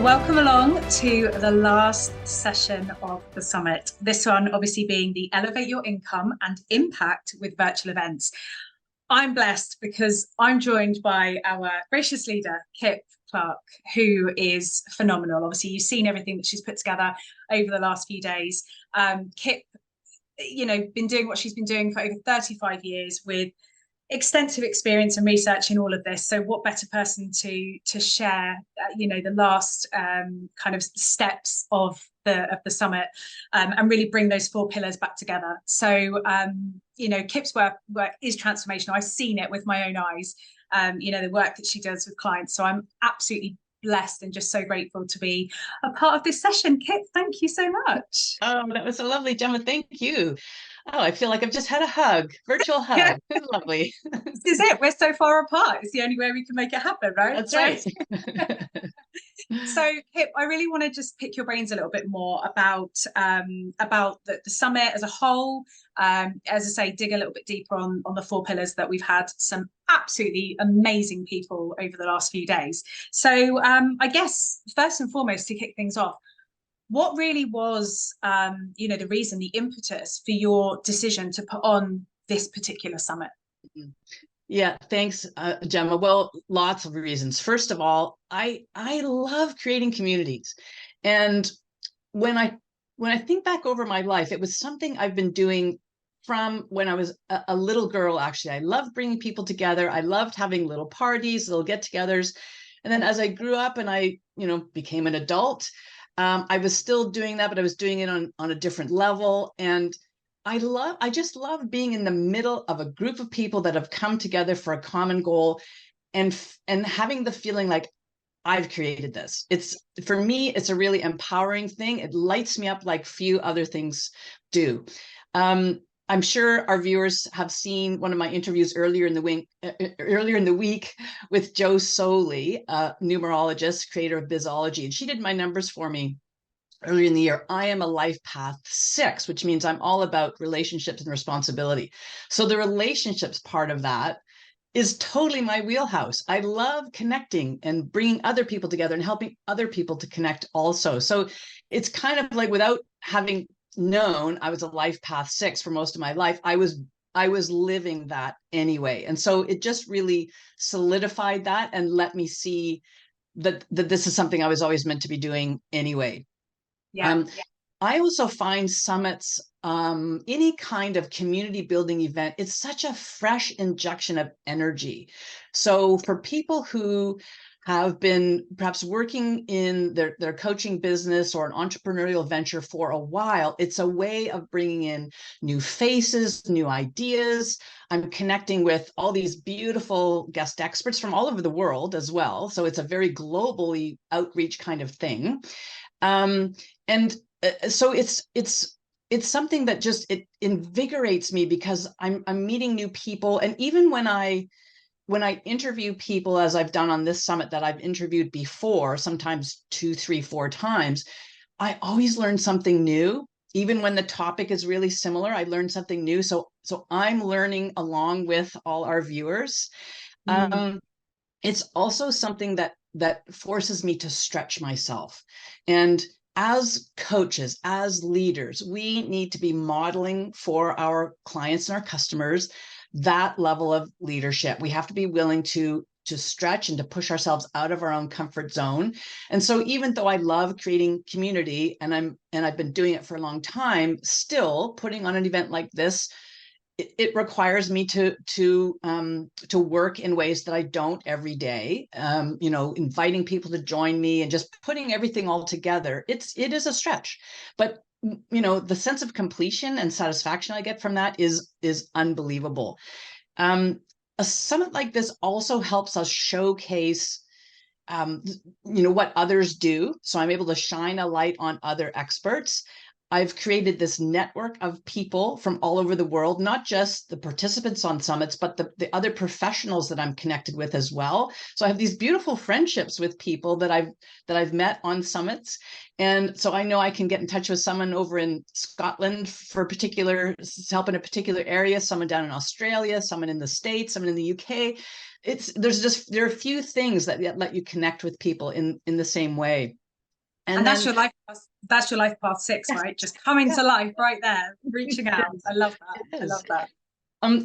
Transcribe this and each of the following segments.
welcome along to the last session of the summit. This one obviously being the Elevate Your Income and Impact with Virtual Events. I'm blessed because I'm joined by our gracious leader, Kip Clarke, who is phenomenal. Obviously, you've seen everything that she's put together over the last few days. Kip, been doing what she's been doing for over 35 years with extensive experience and research in all of this. So what better person to share the last kind of steps of the summit and really bring those four pillars back together. So Kip's work is transformational. I've seen it with my own eyes, the work that she does with clients. So I'm absolutely blessed and just so grateful to be a part of this session. Kip, thank you so much. Oh, that was so lovely, Gemma. Thank you. Oh, I feel like I've just had a hug, virtual hug. It's lovely. This is it. We're so far apart. It's the only way we can make it happen, right? That's right. So, Kip, I really want to just pick your brains a little bit more about the summit as a whole. As I say, dig a little bit deeper on the four pillars that we've had some absolutely amazing people over the last few days. So, I guess first and foremost, to kick things off, what really was, the reason, the impetus for your decision to put on this particular summit? Yeah, thanks, Gemma. Well, lots of reasons. First of all, I love creating communities, and when I think back over my life, it was something I've been doing from when I was a little girl. Actually, I loved bringing people together. I loved having little parties, little get-togethers, and then as I grew up and I, became an adult. I was still doing that, but I was doing it on a different level. And I just love being in the middle of a group of people that have come together for a common goal and having the feeling like I've created this. For me, it's a really empowering thing. It lights me up like few other things do. I'm sure our viewers have seen one of my interviews earlier in the week with Jo Soley, a numerologist, creator of Bizology, and she did my numbers for me earlier in the year. I am a life path 6, which means I'm all about relationships and responsibility. So the relationships part of that is totally my wheelhouse. I love connecting and bringing other people together and helping other people to connect also. So it's kind of like, without having known I was a life path 6 for most of my life, I was living that anyway. And so it just really solidified that and let me see that this is something I was always meant to be doing anyway. Yeah. I also find summits, any kind of community building event, it's such a fresh injection of energy. So for people who have been perhaps working in their coaching business or an entrepreneurial venture for a while, it's a way of bringing in new faces, new ideas. I'm connecting with all these beautiful guest experts from all over the world as well. So it's a very globally outreach kind of thing. So it's something that just, it invigorates me because I'm meeting new people. And even when I interview people, as I've done on this summit that I've interviewed before, sometimes 2, 3, 4 times, I always learn something new. Even when the topic is really similar, I learn something new. So I'm learning along with all our viewers. It's also something that forces me to stretch myself. And as coaches, as leaders, we need to be modeling for our clients and our customers that level of leadership. We have to be willing to stretch and to push ourselves out of our own comfort zone. And so even though I love creating community and I've been doing it for a long time, still putting on an event like this, it requires me to work in ways that I don't every day. Inviting people to join me and just putting everything all together. It is a stretch, but the sense of completion and satisfaction I get from that is unbelievable. A summit like this also helps us showcase what others do. So I'm able to shine a light on other experts. I've created this network of people from all over the world, not just the participants on summits, but the other professionals that I'm connected with as well. So I have these beautiful friendships with people that I've met on summits. And so I know I can get in touch with someone over in Scotland for help in a particular area, someone down in Australia, someone in the States, someone in the UK. There are a few things that let you connect with people in the same way. And that's your life path, that's your life path 6, yes, right? Just coming yes, to life right there, reaching it out. is. I love that. It I is. love that.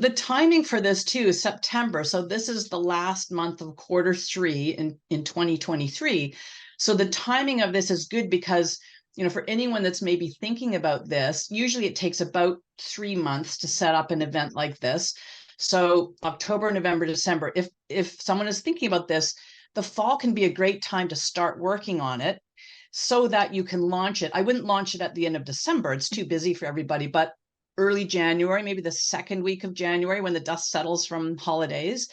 The timing for this too is September. So this is the last month of quarter 3 in 2023. So the timing of this is good because, you know, for anyone that's maybe thinking about this, usually it takes about 3 months to set up an event like this. So October, November, December, if someone is thinking about this, the fall can be a great time to start working on it so that you can launch it. I wouldn't launch it at the end of December. It's too busy for everybody, but early January, maybe the second week of January when the dust settles from holidays,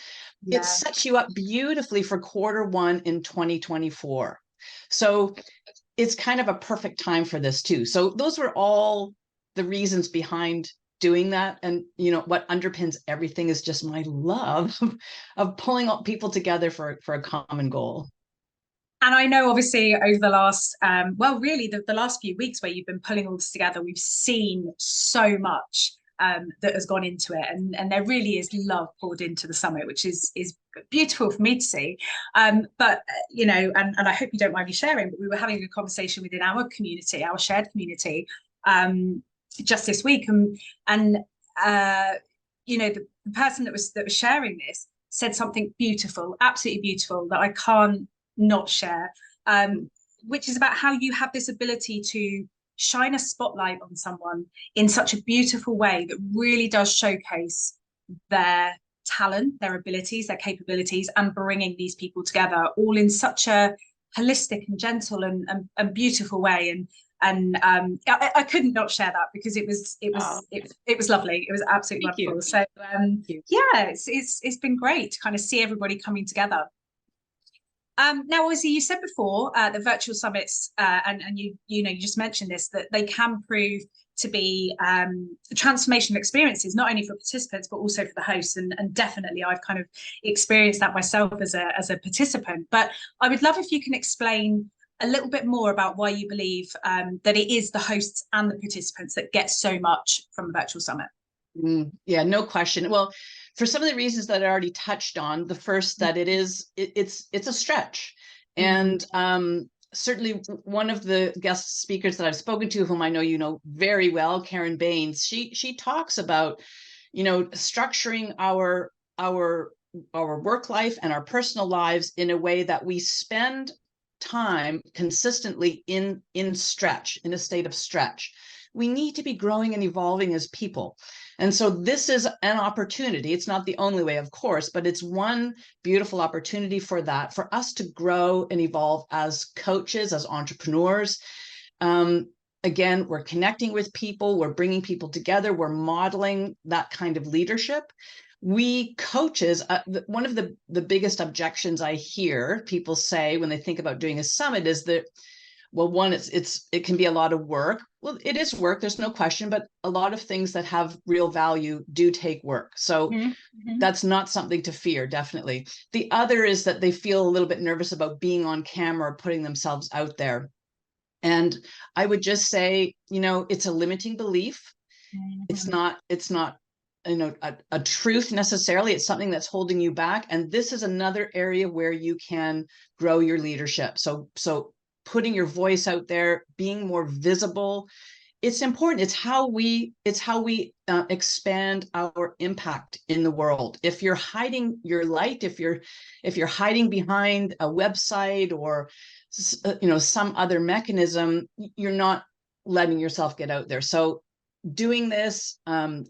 it Yeah. sets you up beautifully for quarter 1 in 2024. So it's kind of a perfect time for this too. So those were all the reasons behind doing that. And you know what underpins everything is just my love of pulling all people together for a common goal. And I know obviously over the last, well, really the last few weeks where you've been pulling all this together, we've seen so much that has gone into it. And there really is love poured into the summit, which is beautiful for me to see. But, you know, and I hope you don't mind me sharing, but we were having a conversation within our community, our shared community, just this week. And you know, the person that was sharing this said something beautiful, absolutely beautiful, that I can't not share, which is about how you have this ability to shine a spotlight on someone in such a beautiful way that really does showcase their talent, their abilities, their capabilities, and bringing these people together all in such a holistic and gentle and beautiful way. And I couldn't not share that because it was lovely. It was absolutely Thank you. wonderful. So yeah, it's been great to kind of see everybody coming together. Now, obviously, you said before the virtual summits, and you know you just mentioned this, that they can prove to be transformational experiences, not only for participants but also for the hosts. And definitely, I've kind of experienced that myself as a participant. But I would love if you can explain a little bit more about why you believe that it is the hosts and the participants that get so much from a virtual summit. Yeah, no question. Well, for some of the reasons that I already touched on, the first that it's a stretch, and certainly one of the guest speakers that I've spoken to, whom I know you know very well, Karen Baines, she talks about, you know, structuring our work life and our personal lives in a way that we spend time consistently in stretch, in a state of stretch. We need to be growing and evolving as people. And so this is an opportunity. It's not the only way, of course, but it's one beautiful opportunity for that, for us to grow and evolve as coaches, as entrepreneurs. Again, we're connecting with people, we're bringing people together, we're modeling that kind of leadership. We coaches, one of the biggest objections I hear people say when they think about doing a summit is that, well, one, it can be a lot of work. Well, it is work, there's no question, but a lot of things that have real value do take work. So that's not something to fear, definitely. The other is that they feel a little bit nervous about being on camera, putting themselves out there. And I would just say, you know, it's a limiting belief. It's not, you know, a truth necessarily. It's something that's holding you back. And this is another area where you can grow your leadership. So putting your voice out there, being more visible, it's important. It's how we expand our impact in the world. If you're hiding your light, if you're hiding behind a website or you know, some other mechanism, you're not letting yourself get out there. So doing this,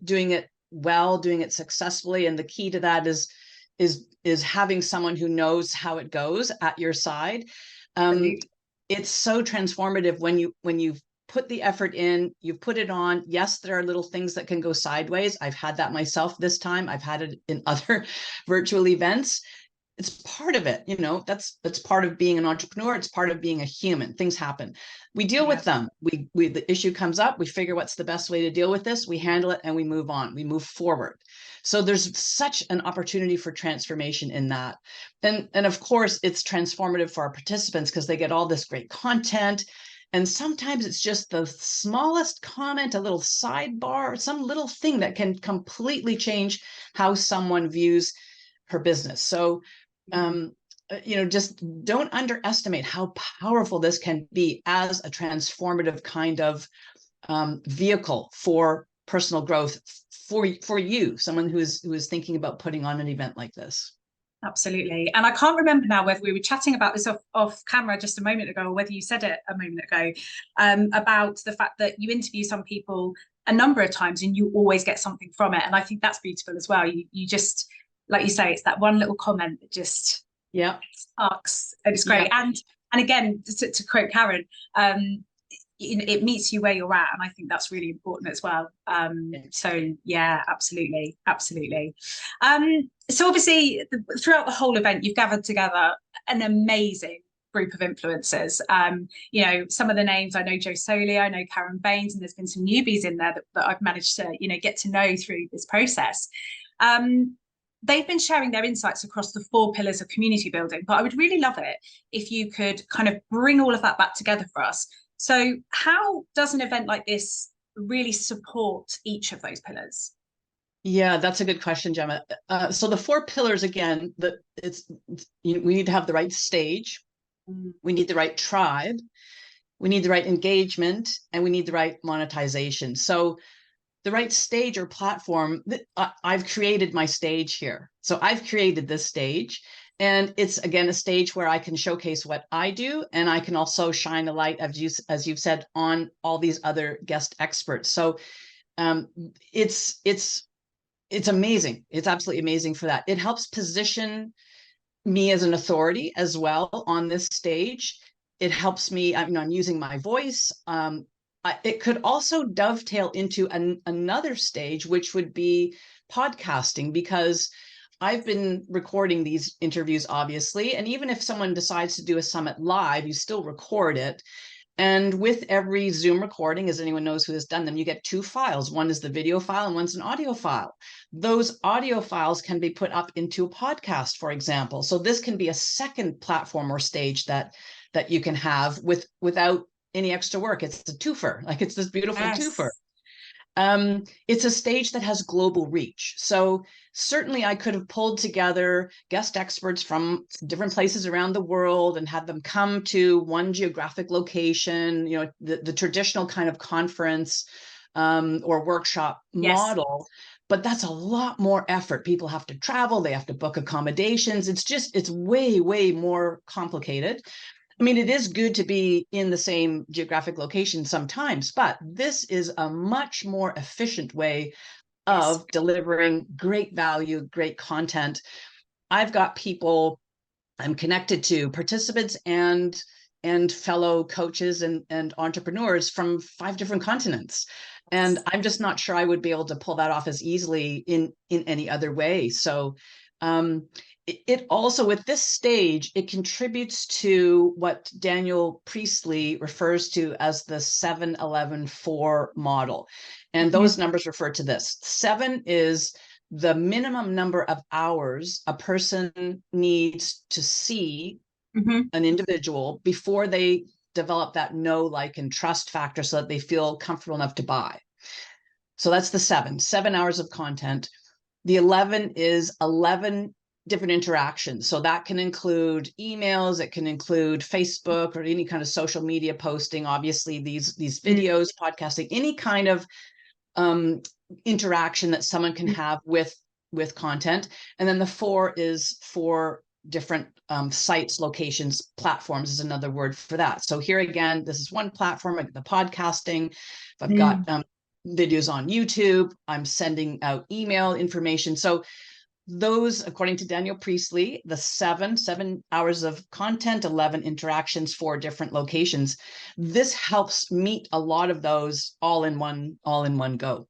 doing it well, doing it successfully, and the key to that is having someone who knows how it goes at your side. It's so transformative when you've put the effort in, you've put it on. Yes, there are little things that can go sideways. I've had that myself this time. I've had it in other virtual events. It's part of it, you know, that's part of being an entrepreneur. It's part of being a human. Things happen. We deal with them. The issue comes up, we figure what's the best way to deal with this, we handle it, and we move on, we move forward. So there's such an opportunity for transformation in that. And of course, it's transformative for our participants because they get all this great content. And sometimes it's just the smallest comment, a little sidebar, some little thing that can completely change how someone views her business. So just don't underestimate how powerful this can be as a transformative kind of vehicle for personal growth for you, someone who is thinking about putting on an event like this. Absolutely. And I can't remember now whether we were chatting about this off camera just a moment ago, or whether you said it a moment ago, about the fact that you interview some people a number of times and you always get something from it. And I think that's beautiful as well. You just, like you say, it's that one little comment that just sparks, and it's great. And again, to quote Karen, it meets you where you're at, and I think that's really important as well. So yeah, absolutely. So obviously throughout the whole event you've gathered together an amazing group of influencers. Some of the names, I know Joe Soli, I know Karen Baines, and there's been some newbies in there that I've managed to get to know through this process. They've been sharing their insights across the 4 pillars of community building, but I would really love it if you could kind of bring all of that back together for us. So how does an event like this really support each of those pillars? Yeah, that's a good question, Gemma. So the 4 pillars, again, we need to have the right stage, we need the right tribe, we need the right engagement, and we need the right monetization. So the right stage or platform, I've created my stage here. So I've created this stage. And it's, again, a stage where I can showcase what I do, and I can also shine a light, as you've said, on all these other guest experts. So it's amazing. It's absolutely amazing for that. It helps position me as an authority as well on this stage. It helps me, I'm using my voice. It could also dovetail into another stage, which would be podcasting, because I've been recording these interviews, obviously, and even if someone decides to do a summit live, you still record it. And with every Zoom recording, as anyone knows who has done them, you get 2 files. One is the video file and one's an audio file. Those audio files can be put up into a podcast, for example. So this can be a second platform or stage that you can have without any extra work. It's a twofer, like it's this beautiful twofer. It's a stage that has global reach. So certainly I could have pulled together guest experts from different places around the world and had them come to one geographic location, the traditional kind of conference or workshop model. But that's a lot more effort. People have to travel, they have to book accommodations. It's way, way more complicated. I mean, it is good to be in the same geographic location sometimes, but this is a much more efficient way of delivering great value, great content. I've got people I'm connected to, participants and fellow coaches and entrepreneurs from 5 different continents. And I'm just not sure I would be able to pull that off as easily in any other way. So it also, with this stage, it contributes to what Daniel Priestley refers to as the 7-11-4 model. And those numbers refer to this. 7 is the minimum number of hours a person needs to see an individual before they develop that know, like, and trust factor so that they feel comfortable enough to buy. So that's the 7 hours of content. The 11 is 11 different interactions. So that can include emails, it can include Facebook or any kind of social media posting, obviously these videos, podcasting, any kind of interaction that someone can have with content. And then the 4 is 4 different sites, locations, platforms is another word for that. So here again, this is one platform, like the podcasting. If I've got videos on YouTube, I'm sending out email information. So those, according to Daniel Priestley, the 7 hours of content, 11 interactions, 4 different locations. This helps meet a lot of those all in one go.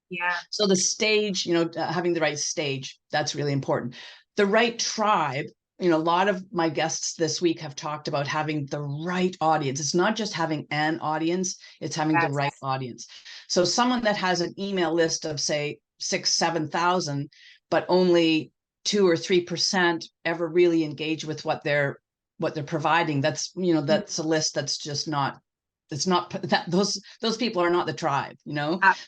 Yeah. So the stage, having the right stage, that's really important. The right tribe. A lot of my guests this week have talked about having the right audience. It's not just having an audience, it's having the right audience. So someone that has an email list of, say, 6,000-7,000, but only 2 or 3% ever really engage with what they're providing. That's, that's a list that's just not, it's not that those people are not the tribe,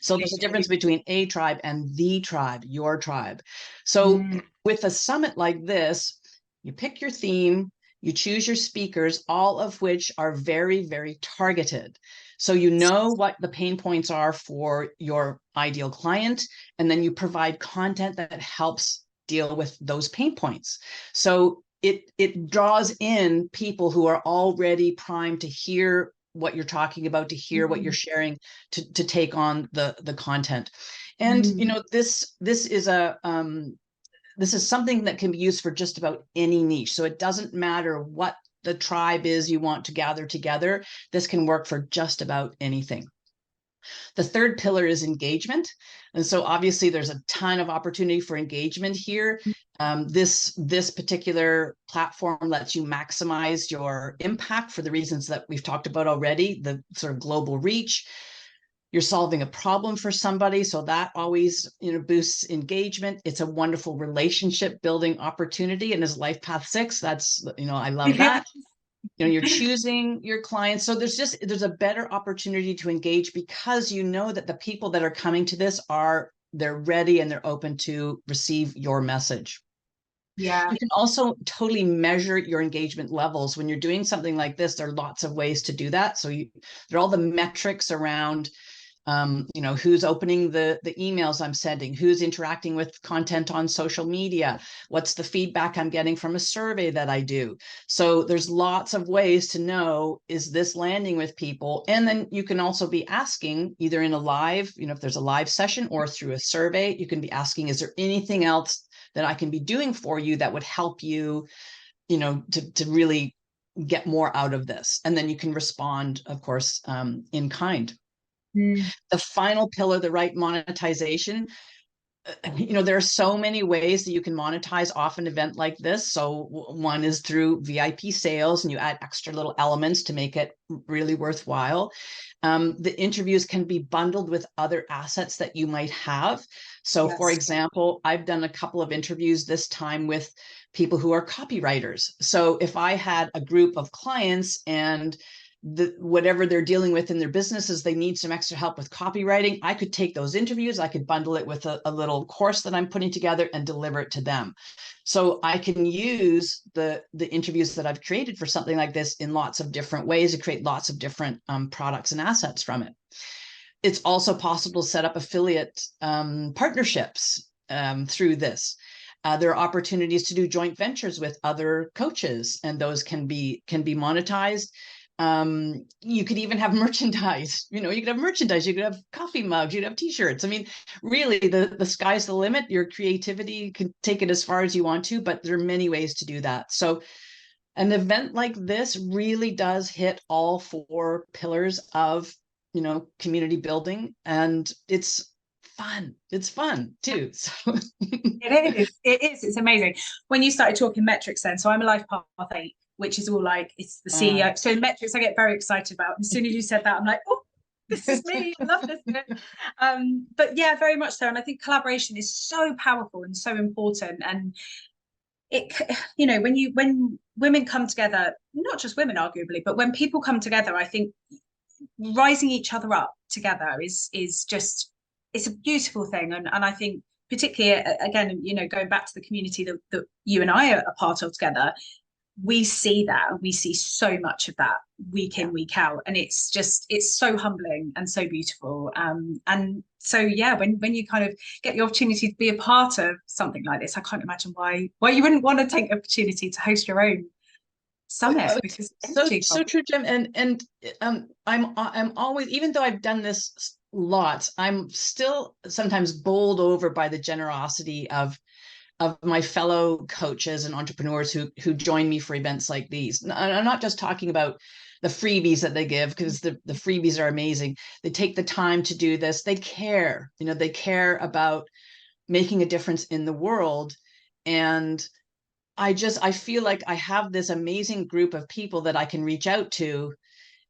So there's a difference between a tribe and the tribe, your tribe. So with a summit like this, you pick your theme, you choose your speakers, all of which are very, very targeted. So you know what the pain points are for your ideal client, and then you provide content that helps deal with those pain points. So it draws in people who are already primed to hear what you're talking about, to hear what you're sharing, to take on the content. And this is something that can be used for just about any niche. So it doesn't matter what the tribe is you want to gather together. This can work for just about anything. The third pillar is engagement. And so obviously there's a ton of opportunity for engagement here. This particular platform lets you maximize your impact for the reasons that we've talked about already, the sort of global reach. You're solving a problem for somebody, so that always boosts engagement. It's a wonderful relationship building opportunity, and as Life Path 6, that's I love that. You're choosing your clients, so there's a better opportunity to engage because you know that the people that are coming to this they're ready and they're open to receive your message. Yeah. You can also totally measure your engagement levels when you're doing something like this. There are lots of ways to do that. So there are all the metrics around who's opening the emails I'm sending, who's interacting with content on social media, what's the feedback I'm getting from a survey that I do. So there's lots of ways to know, is this landing with people? And then you can also be asking either in a live, if there's a live session, or through a survey, you can be asking, is there anything else that I can be doing for you that would help you, to really get more out of this? And then you can respond, of course, in kind. The final pillar, the right monetization. There are so many ways that you can monetize off an event like this. So one is through VIP sales, and you add extra little elements to make it really worthwhile. The interviews can be bundled with other assets that you might have. So for example, I've done a couple of interviews this time with people who are copywriters. So if I had a group of clients and whatever they're dealing with in their businesses, they need some extra help with copywriting, I could take those interviews, I could bundle it with a little course that I'm putting together and deliver it to them. So I can use the interviews that I've created for something like this in lots of different ways to create lots of different products and assets from it. It's also possible to set up affiliate partnerships through this. There are opportunities to do joint ventures with other coaches, and those can be monetized. You could even have merchandise. You could have merchandise, you could have coffee mugs, you'd have t-shirts. I mean, really, the sky's the limit. Your creativity can take it as far as you want to, but there are many ways to do that. So an event like this really does hit all four pillars of community building, and it's fun. It's fun too. So It's amazing. When you started talking metrics then, so I'm a Life Path 8, which is all like, it's the CEO. So metrics I get very excited about. And as soon as you said that, I'm like, oh, this is me. I love this bit. But yeah, very much so. And I think collaboration is so powerful and so important. And it, when women come together, not just women arguably, but when people come together, I think rising each other up together is just, it's a beautiful thing. And I think particularly, again, going back to the community that you and I are a part of together, we see that, and we see so much of that week in, week out, and it's so humbling and so beautiful. And so yeah, when you kind of get the opportunity to be a part of something like this, I can't imagine why you wouldn't want to take the opportunity to host your own summit, because so true, Jim. And I'm always, even though I've done this lots, I'm still sometimes bowled over by the generosity of my fellow coaches and entrepreneurs who join me for events like these. And I'm not just talking about the freebies that they give, because the freebies are amazing. They take the time to do this. They care, they care about making a difference in the world. And I feel like I have this amazing group of people that I can reach out to,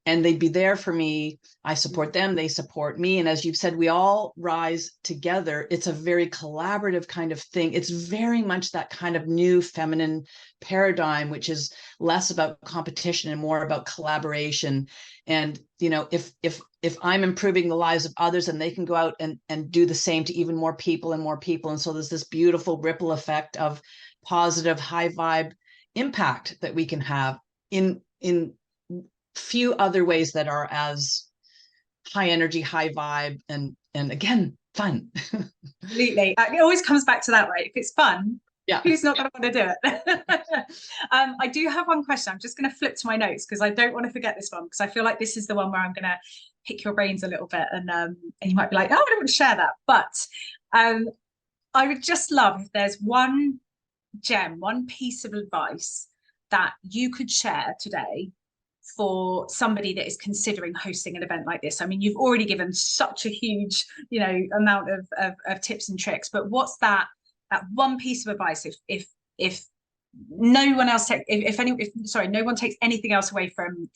and they'd be there for me. I support them, they support me. And as you've said, we all rise together. It's a very collaborative kind of thing. It's very much that kind of new feminine paradigm, which is less about competition and more about collaboration. And, if I'm improving the lives of others, and they can go out and do the same to even more people and more people. And so there's this beautiful ripple effect of positive, high vibe impact that we can have in few other ways that are as high energy, high vibe, and again, fun. Absolutely. It always comes back to that, right? If it's fun, Yeah. who's not going to want to do it? I do have one question. I'm just going to flip to my notes because I don't want to forget this one, because I feel like this is the one where I'm going to pick your brains a little bit, and you might be like, oh, I don't want to share that. But I would just love if there's one gem, one piece of advice that you could share today for somebody that is considering hosting an event like this. I mean, you've already given such a huge, amount of tips and tricks, but what's that one piece of advice if no one else no one takes anything else away from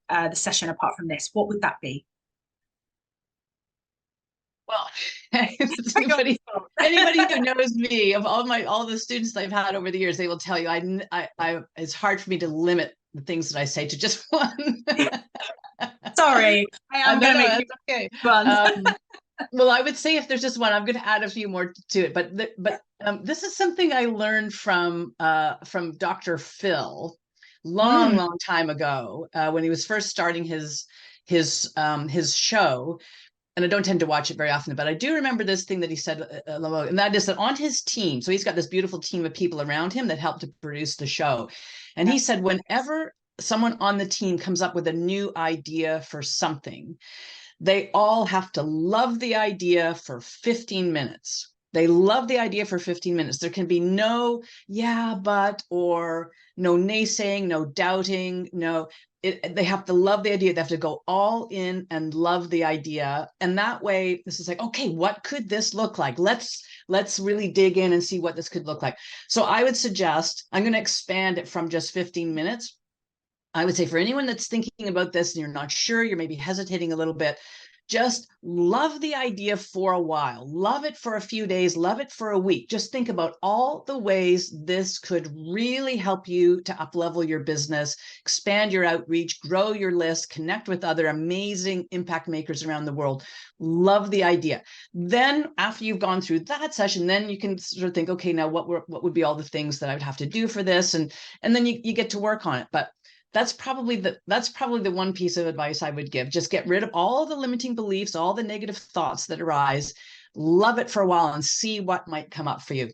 the session apart from this, what would that be? Well, anybody who knows me, of all the students I've had over the years, they will tell you I it's hard for me to limit the things that I say to just one. Sorry, I am going to make you okay. one. Well, I would say if there's just one, I'm going to add a few more to it. But this is something I learned from Dr. Phil long time ago, when he was first starting his show. And I don't tend to watch it very often, but I do remember this thing that he said, and that is that on his team, so he's got this beautiful team of people around him that help to produce the show. And he said, whenever someone on the team comes up with a new idea for something, they all have to love the idea for 15 minutes. They love the idea for 15 minutes. There can be no, yeah, but, or no naysaying, no doubting, no. They have to love the idea. They have to go all in and love the idea. And that way, this is like, okay, what could this look like? Let's really dig in and see what this could look like. So I would suggest, I'm going to expand it from just 15 minutes. I would say for anyone that's thinking about this and you're not sure, you're maybe hesitating a little bit, just love the idea for a while. Love it for a few days, love it for a week. Just think about all the ways this could really help you to up-level your business, expand your outreach, grow your list, connect with other amazing impact makers around the world. Love the idea. Then after you've gone through that session, then you can sort of think, okay, now what would be all the things that I would have to do for this? And then you get to work on it. But that's probably the one piece of advice I would give. Just get rid of all the limiting beliefs, all the negative thoughts that arise, love it for a while and see what might come up for you.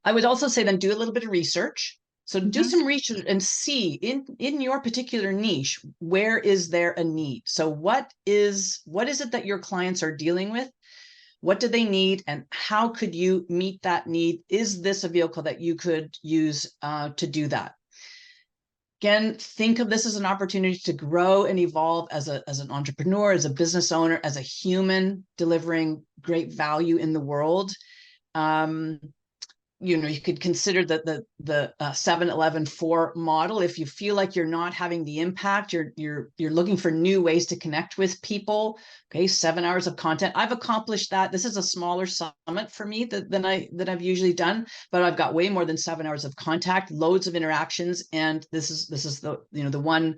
I would also say then do a little bit of research. So do some research and see in your particular niche, where is there a need? So what is it that your clients are dealing with? What do they need, and how could you meet that need? Is this a vehicle that you could use to do that? Again, think of this as an opportunity to grow and evolve as an entrepreneur, as a business owner, as a human delivering great value in the world. You could consider the 7-11-4 model. If you feel like you're not having the impact, you're looking for new ways to connect with people. Okay, 7 hours of content. I've accomplished that. This is a smaller summit for me than I've usually done, but I've got way more than 7 hours of contact, loads of interactions, and this is the the one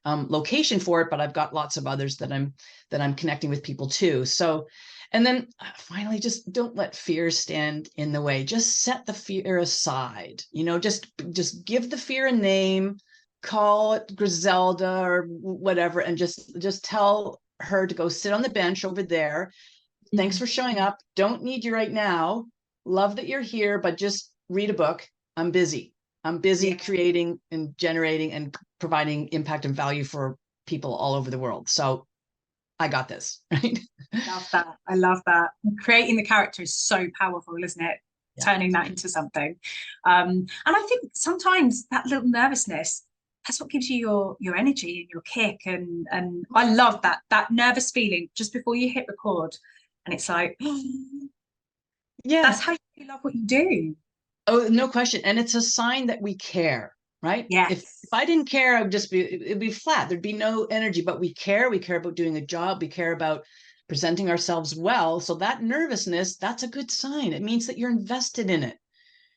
location for it. But I've got lots of others that I'm connecting with people too. So. And then finally, just don't let fear stand in the way. Just set the fear aside. Just give the fear a name, call it Griselda or whatever, and just tell her to go sit on the bench over there. Thanks for showing up. Don't need you right now. Love that you're here, but just read a book. I'm busy. Creating and generating and providing impact and value for people all over the world. So I got this, right? I love that. Creating the character is so powerful, isn't it? Yeah. Turning that into something. And I think sometimes that little nervousness, that's what gives you your energy and your kick. And I love that nervous feeling just before you hit record. And it's like, yeah, that's how you love what you do. Oh, no question. And it's a sign that we care, right? Yes. If I didn't care, it'd be flat. There'd be no energy, but we care. We care about doing a job. We care about presenting ourselves well. So that nervousness, that's a good sign. It means that you're invested in it.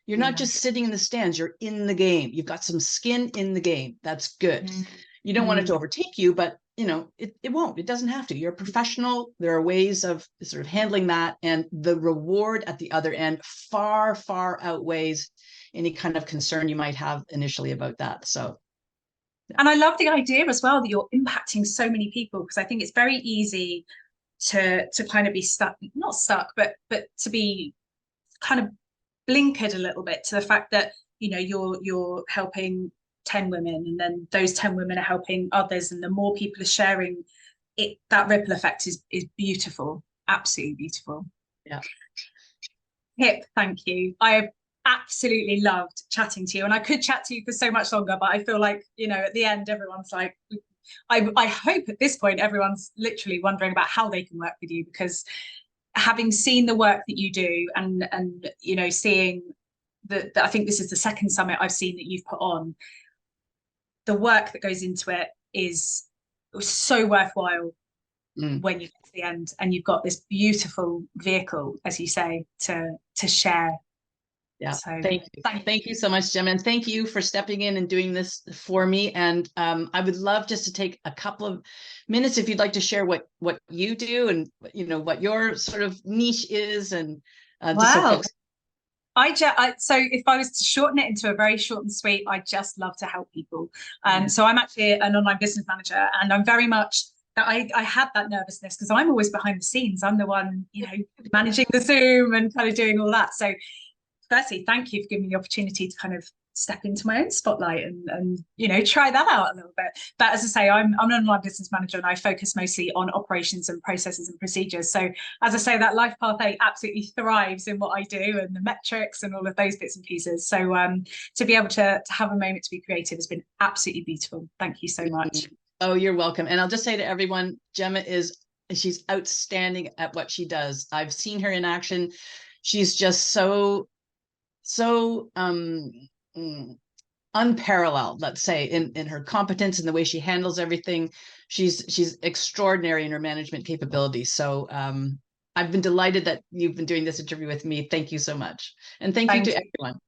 You're not just sitting in the stands. You're in the game. You've got some skin in the game. That's good. You don't want it to overtake you, but it won't. It doesn't have to. You're a professional. There are ways of sort of handling that, and the reward at the other end far, far outweighs any kind of concern you might have initially about that. So. And I love the idea as well that you're impacting so many people, because I think it's very easy to kind of be stuck, not stuck, but to be kind of blinkered a little bit to the fact that, you know, you're helping 10 women, and then those 10 women are helping others, and the more people are sharing it, that ripple effect is beautiful, absolutely beautiful. Yeah. Kip, thank you. I have absolutely loved chatting to you, and I could chat to you for so much longer, but I feel like, you know, at the end everyone's like, I hope at this point everyone's literally wondering about how they can work with you, because having seen the work that you do, and you know, seeing that, I think this is the second summit I've seen that you've put on, the work that goes into it is so worthwhile when you get to the end, and you've got this beautiful vehicle, as you say, to share. Yeah. So thank you so much, Gemma, and thank you for stepping in and doing this for me. And I would love just to take a couple of minutes if you'd like to share what you do, and you know, what your sort of niche is, and just so folks. So if I was to shorten it into a very short and sweet, I just love to help people. So I'm actually an online business manager, and I'm very much that I had that nervousness because I'm always behind the scenes. I'm the one, you know, managing the Zoom and kind of doing all that. So firstly, thank you for giving me the opportunity to kind of step into my own spotlight and you know, try that out a little bit. But as I say, I'm an online business manager, and I focus mostly on operations and processes and procedures. So as I say, that Life Path 8 absolutely thrives in what I do, and the metrics and all of those bits and pieces. So to be able to have a moment to be creative has been absolutely beautiful. Thank you so much. Oh, you're welcome. And I'll just say to everyone, Gemma she's outstanding at what she does. I've seen her in action. She's just so unparalleled, let's say, in her competence and the way she handles everything. She's extraordinary in her management capabilities. So I've been delighted that you've been doing this interview with me. Thank you so much. And thank you to everyone.